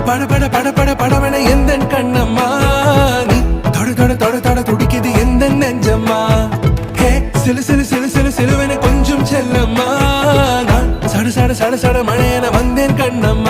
பட பட பட பட படவன எந்தன் கண்ணம்மா நீ தொட தொட தொட தொட துடிக்குது எந்த நெஞ்சம்மா ஹே சிலு சிலு சிலு சிலு சிலுவென கொஞ்சம் செல்லம்மா நான் சட சட சட சட மழையென வந்தேன் கண்ணம்மா